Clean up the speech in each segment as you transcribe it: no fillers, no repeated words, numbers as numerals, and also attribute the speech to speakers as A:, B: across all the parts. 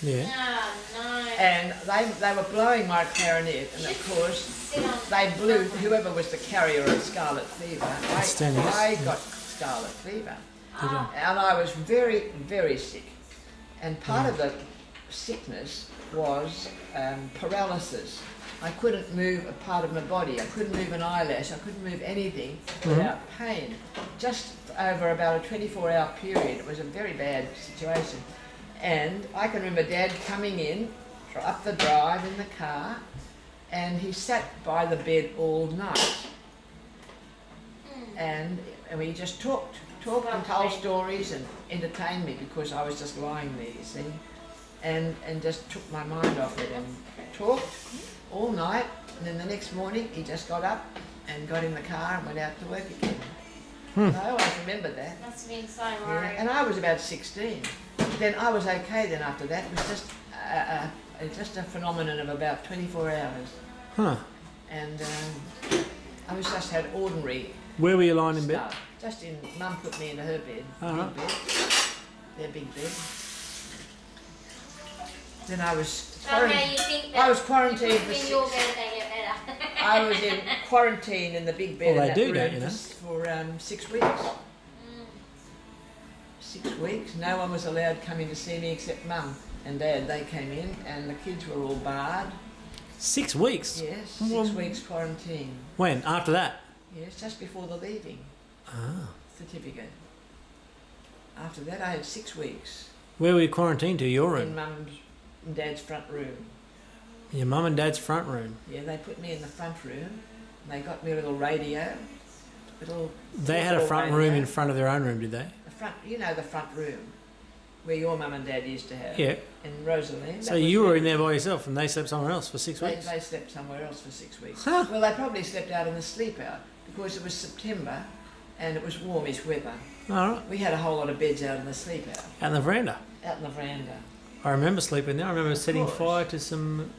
A: Yeah.
B: No.
C: And they were blowing my clarinet, and of course they blew whoever was the carrier of scarlet fever. I got scarlet fever, and I was very, very sick. And part of the sickness was paralysis. I couldn't move a part of my body. I couldn't move an eyelash. I couldn't move anything without pain. Just over about a 24-hour period. It was a very bad situation. And I can remember Dad coming in up the drive in the car, and he sat by the bed all night. And we just talked and told stories and entertained me because I was just lying there, you see, and just took my mind off it and talked all night. And then the next morning he just got up and got in the car and went out to work again. I always remember that.
B: Must have been so worried.
C: And I was about 16. Then I was okay then after that. It was just a phenomenon of about 24 hours.
A: Huh.
C: And I was just had ordinary
A: Where were you lying in bed?
C: stuff. Just in, Mum put me into her bed,
A: Uh-huh.
C: big bed, their big bed. Then I was
B: Somehow you think that
C: I was quarantined for
B: in your bed they get better.
C: I was in quarantine in the big bed
A: Well,
C: in
A: they
C: that
A: do,
C: room
A: don't you know?
C: for 6 weeks. 6 weeks. No one was allowed coming to see me except Mum and Dad. They came in, and the kids were all barred.
A: 6 weeks?
C: Yes, 6 weeks quarantine.
A: When? After that?
C: Yes, just before the leaving
A: Ah.
C: certificate. After that, I had 6 weeks
A: Where were you quarantined to? Your
C: in
A: room?
C: Mum's and Dad's front room.
A: Your mum and dad's front room?
C: Yeah, they put me in the front room. They got me a little radio.
A: They had a front room in front of their own room, did they?
C: The front, you know, the front room where your mum and dad used to have.
A: Yeah.
C: In Rosalind.
A: So you were in there by yourself and they slept somewhere else for 6 weeks?
C: They slept somewhere else for 6 weeks.
A: Huh.
C: Well, they probably slept out in the sleep out because it was September and it was warmish weather.
A: All right.
C: We had a whole lot of beds out in the sleep out.
A: Out in the veranda?
C: Out in the veranda.
A: I remember sleeping there. I remember setting
C: course.
A: fire to some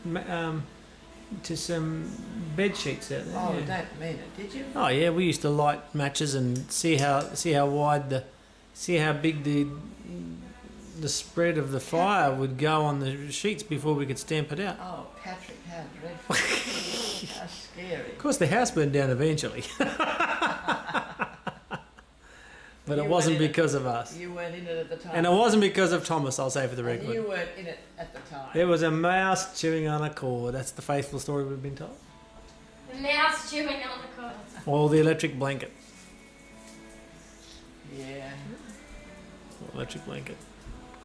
A: bed sheets out there.
C: Oh,
A: yeah.
C: don't mean it, did you?
A: Oh yeah, we used to light matches and see how big the spread of the fire would go on the sheets before we could stamp it out.
C: Oh, Patrick, how dreadful. How scary.
A: Of course, the house burned down eventually, but
C: You
A: it wasn't
C: weren't in
A: because of us,
C: You weren't in it at the time.
A: and it wasn't because of Thomas. I'll say for the
C: And
A: record.
C: you weren't in it at the time.
A: There was a mouse chewing on a cord. That's the faithful story we've been told.
B: The mouse chewing on the cord.
A: Or the electric blanket.
C: Yeah.
A: Electric blanket.